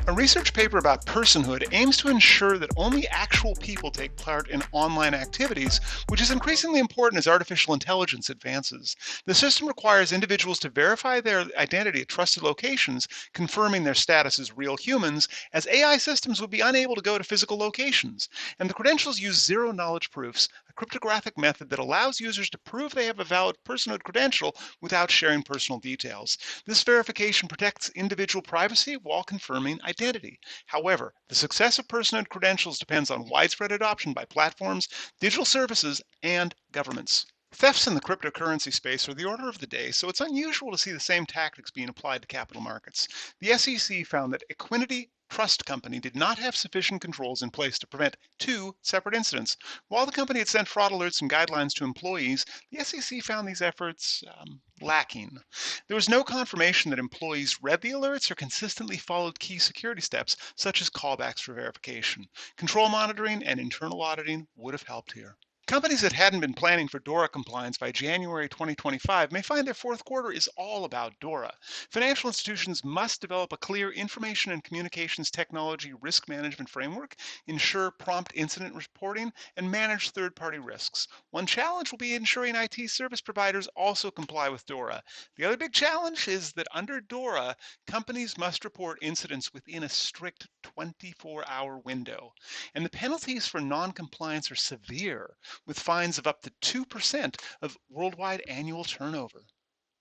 A research paper about personhood aims to ensure that only actual people take part in online activities, which is increasingly important as artificial intelligence advances. The system requires individuals to verify their identity at trusted locations, confirming their status as real humans, as AI systems would be unable to go to physical locations. And the credentials use zero knowledge proofs, a cryptographic method that allows users to prove they have a valid personhood credential without sharing personal details. This verification protects individual privacy while confirming identity. However, the success of personhood credentials depends on widespread adoption by platforms, digital services, and governments. Thefts in the cryptocurrency space are the order of the day, so it's unusual to see the same tactics being applied to capital markets. The SEC found that Equinity Trust Company did not have sufficient controls in place to prevent two separate incidents. While the company had sent fraud alerts and guidelines to employees, the SEC found these efforts lacking. There was no confirmation that employees read the alerts or consistently followed key security steps, such as callbacks for verification. Control monitoring and internal auditing would have helped here. Companies that hadn't been planning for DORA compliance by January 2025 may find their fourth quarter is all about DORA. Financial institutions must develop a clear information and communications technology risk management framework, ensure prompt incident reporting, and manage third-party risks. One challenge will be ensuring IT service providers also comply with DORA. The other big challenge is that under DORA, companies must report incidents within a strict 24-hour window. And the penalties for non-compliance are severe, with fines of up to 2% of worldwide annual turnover.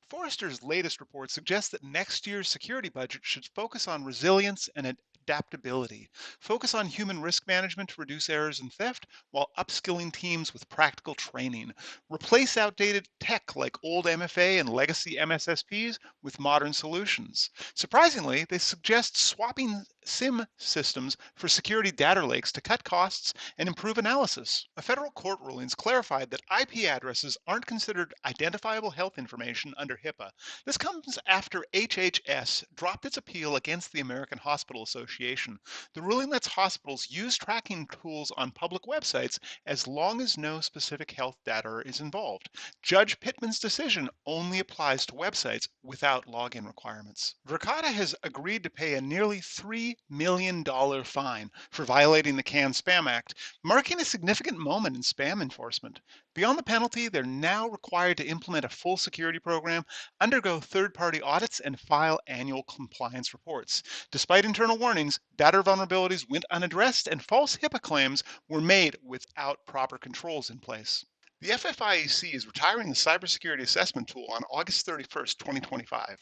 Forrester's latest report suggests that next year's security budget should focus on resilience and adaptability, focus on human risk management to reduce errors and theft, while upskilling teams with practical training, replace outdated tech like old MFA and legacy MSSPs with modern solutions. Surprisingly, they suggest swapping SIM systems for security data lakes to cut costs and improve analysis. A federal court rulings clarified that IP addresses aren't considered identifiable health information under HIPAA. This comes after HHS dropped its appeal against the American Hospital Association. The ruling lets hospitals use tracking tools on public websites as long as no specific health data is involved. Judge Pittman's decision only applies to websites without login requirements. Verkada has agreed to pay a nearly $3 million fine for violating the CAN-SPAM Act, marking a significant moment in spam enforcement. Beyond the penalty, they're now required to implement a full security program, undergo third-party audits, and file annual compliance reports. Despite internal warnings, data vulnerabilities went unaddressed and false HIPAA claims were made without proper controls in place. The FFIEC is retiring the cybersecurity assessment tool on August 31st, 2025.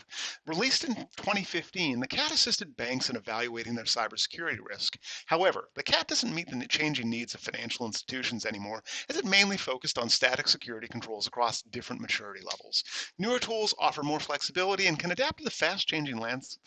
Released in 2015, the CAT assisted banks in evaluating their cybersecurity risk. However, the CAT doesn't meet the changing needs of financial institutions anymore, as it mainly focused on static security controls across different maturity levels. Newer tools offer more flexibility and can adapt to the fast-changing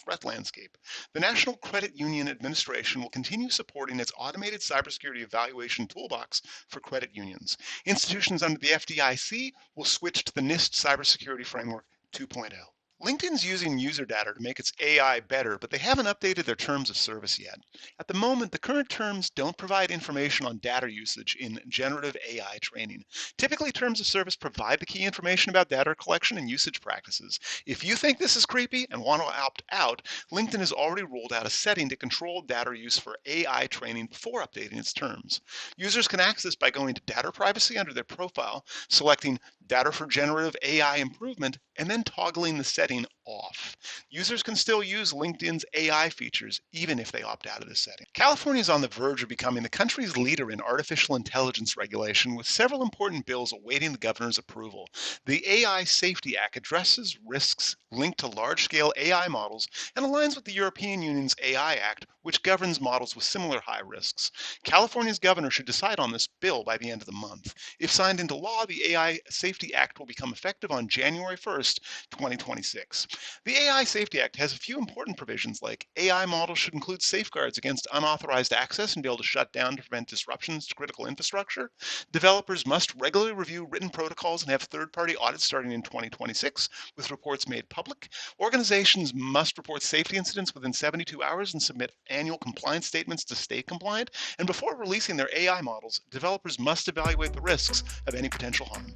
threat landscape. The National Credit Union Administration will continue supporting its automated cybersecurity evaluation toolbox for credit unions. Institutions under the FDIC will switch to the NIST Cybersecurity Framework 2.0. LinkedIn's using user data to make its AI better, but they haven't updated their terms of service yet. At the moment, the current terms don't provide information on data usage in generative AI training. Typically, terms of service provide the key information about data collection and usage practices. If you think this is creepy and want to opt out, LinkedIn has already rolled out a setting to control data use for AI training before updating its terms. Users can access by going to data privacy under their profile, selecting data for generative AI improvement, and then toggling the setting off. Users can still use LinkedIn's AI features even if they opt out of this setting. California is on the verge of becoming the country's leader in artificial intelligence regulation, with several important bills awaiting the governor's approval. The AI Safety Act addresses risks linked to large-scale AI models and aligns with the European Union's AI Act, which governs models with similar high risks. California's governor should decide on this bill by the end of the month. If signed into law, the AI Safety Act will become effective on January 1st, 2026. The AI Safety Act has a few important provisions, like AI models should include safeguards against unauthorized access and be able to shut down to prevent disruptions to critical infrastructure. Developers must regularly review written protocols and have third-party audits starting in 2026, with reports made public. Organizations must report safety incidents within 72 hours and submit annual compliance statements to stay compliant. And before releasing their AI models, developers must evaluate the risks of any potential harm.